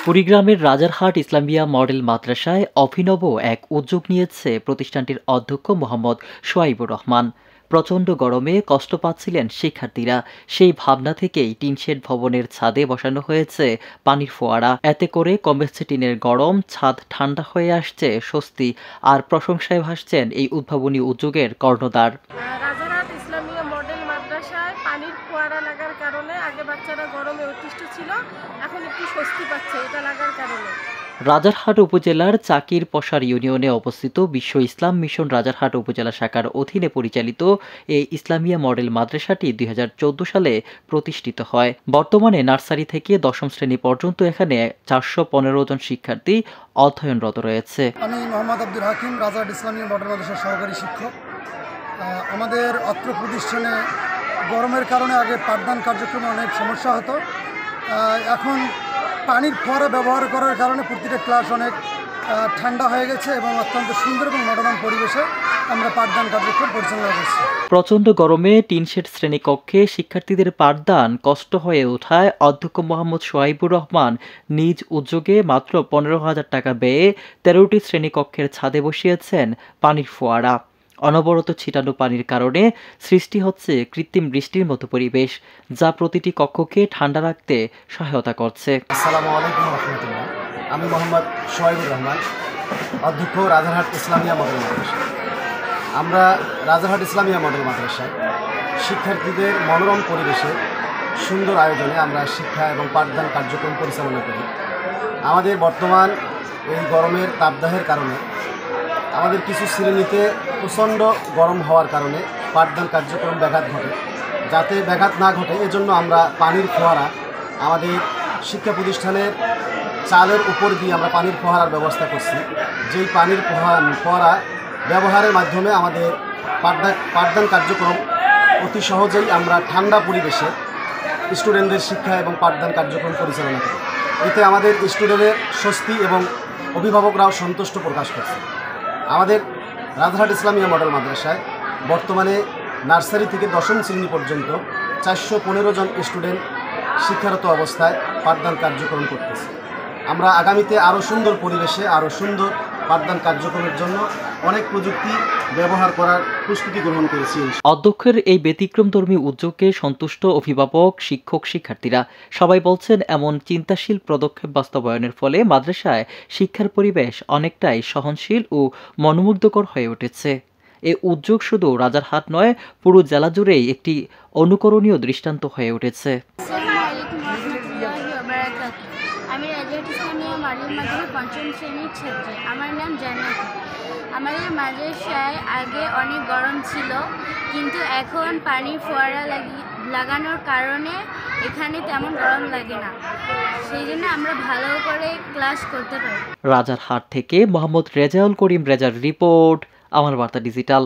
কুড়িগ্রামের রাজারহাট ইসলামিয়া মডেল মাদ্রাসায় অভিনব এক উদ্যোগ নিয়েছে প্রতিষ্ঠানটির অধ্যক্ষ মোহাম্মদ সোহাইবুর রহমান। প্রচণ্ড গরমে কষ্ট পাচ্ছিলেন শিক্ষার্থীরা, সেই ভাবনা থেকেই টিনশেড ভবনের ছাদে বসানো হয়েছে পানির ফোয়ারা। এতে করে কমেছে টিনের গরম, ছাদ ঠান্ডা হয়ে আসছে স্বস্তি। আর প্রশংসায় ভাসছেন এই উদ্ভাবনী উদ্যোগের কর্ণধার। রাজারহাট ইসলামিয়া মডেল মাদ্রাসায় পানির ফোয়ারা লাগার কারণে আগে বাচ্চারা গরমে অতিষ্ঠ ছিল, এখন একটু স্বস্তি পাচ্ছে এটা লাগার কারণে। রাজারহাট উপজেলার চাকির পশার ইউনিয়নে অবস্থিত বিশ্ব ইসলাম মিশন রাজারহাট উপজেলা শাখার অধীনে পরিচালিত এই ইসলামিয়া মডেল মাদ্রাসাটি ২০১৪ সালে প্রতিষ্ঠিত হয়। বর্তমানে নার্সারি থেকে দশম শ্রেণী পর্যন্ত এখানে ৪১৫ জন শিক্ষার্থী অধ্যয়নরত রয়েছে। আমি মোহাম্মদ আব্দুল হাকিম, রাজারহাট ইসলামিয়া মডেল মাদ্রাসার সহকারী শিক্ষক। আমাদের অত্র প্রতিষ্ঠানে গরমের কারণে আগে পাঠদান কার্যক্রমে অনেক সমস্যা হতো। এখন পানির ফোয়ারা ব্যবহার করার কারণে প্রতিটা ক্লাস অনেক ঠান্ডা হয়ে গেছে এবং অত্যন্ত সুন্দর এবং মনোরম পরিবেশে আমরা পাঠদান কার্যক্রম পরিচালনা করছি। প্রচণ্ড গরমে টিনশেড শ্রেণীকক্ষে শিক্ষার্থীদের পাঠদান কষ্ট হয়ে ওঠায় অধ্যক্ষ মোহাম্মদ সোহাইবুর রহমান নিজ উদ্যোগে মাত্র ১৫,০০০ টাকা ব্যয়ে ১৩টি শ্রেণীকক্ষের ছাদে বসিয়েছেন পানির ফোয়ারা। অনবরত ছিটানো পানির কারণে সৃষ্টি হচ্ছে কৃত্রিম বৃষ্টির মতো পরিবেশ, যা প্রতিটি কক্ষকে ঠান্ডা রাখতে সহায়তা করছে। আসসালামু আলাইকুম রহমতুল্লাহ। আমি মোহাম্মদ সোহাইবুর রহমান, অধ্যক্ষ রাজারহাট ইসলামিয়া মডেল মাদ্রাসা। আমরা রাজারহাট ইসলামিয়া মডেল মাদ্রাসায় শিক্ষার্থীদের মনোরম পরিবেশে সুন্দর আয়োজনে আমরা শিক্ষা এবং পাঠদান কার্যক্রম পরিচালনা করি। আমাদের বর্তমান এই গরমের তাপদাহের কারণে আমাদের কিছু শ্রেণীতে প্রচণ্ড গরম হওয়ার কারণে পাঠদান কার্যক্রম ব্যাঘাত ঘটে। যাতে ব্যাঘাত না ঘটে এজন্য আমরা পানির ফোয়ারা আমাদের শিক্ষা প্রতিষ্ঠানের চালের উপর দিয়ে আমরা পানির ফোয়ারার ব্যবস্থা করছি। যেই পানির ফোয়ারা ব্যবহারের মাধ্যমে আমাদের পাঠদান কার্যক্রম অতি সহজেই আমরা ঠান্ডা পরিবেশে স্টুডেন্টদের শিক্ষা এবং পাঠদান কার্যক্রম পরিচালনা করি। এতে আমাদের স্টুডেন্টের স্বস্তি এবং অভিভাবকরাও সন্তুষ্ট প্রকাশ করছে। আমাদের রাজারহাট ইসলামিয়া মডেল মাদ্রাসায় বর্তমানে নার্সারি থেকে দশম শ্রেণী পর্যন্ত ৪১৫ জন স্টুডেন্ট শিক্ষারত অবস্থায় পাঠদান কার্যক্রম করতেছে। আমরা আগামীতে আরও সুন্দর পরিবেশে আরও সুন্দর পাঠদান কার্যক্রমের জন্য অনেক প্রযুক্তি ব্যবহার করার প্রস্তুতি গ্রহণ করেছি। অধ্যক্ষের এই ব্যতিক্রমধর্মী উদ্যোগে সন্তুষ্ট অভিভাবক, শিক্ষক, শিক্ষার্থীরা সবাই বলছেন এমন চিন্তাশীল পদক্ষেপ বাস্তবায়নের ফলে মাদ্রাসায় শিক্ষার পরিবেশ অনেকটাই সহনশীল ও মনোমুগ্ধকর হয়ে উঠেছে। এ উদ্যোগ শুধু রাজারহাট নয়, পুরো জেলা জুড়েই একটি অনুকরণীয় দৃষ্টান্ত হয়ে উঠেছে। আমি রাজারহাট ইসলামিয়া মডেল মাদ্রাসার পঞ্চম শ্রেণীর ছাত্রী। আমার নাম জান্নাতি। আমাদের মাদ্রাসায় আগে অনেক গরম ছিল, কিন্তু এখন পানির ফোয়ারা লাগানোর কারণে এখানে তেমন গরম লাগে না, সেই জন্য আমরা ভালো করে ক্লাস করতে পারি। রাজারহাট থেকে মোহাম্মদ রেজাউল করিম রেজার রিপোর্ট, আমার বার্তা ডিজিটাল।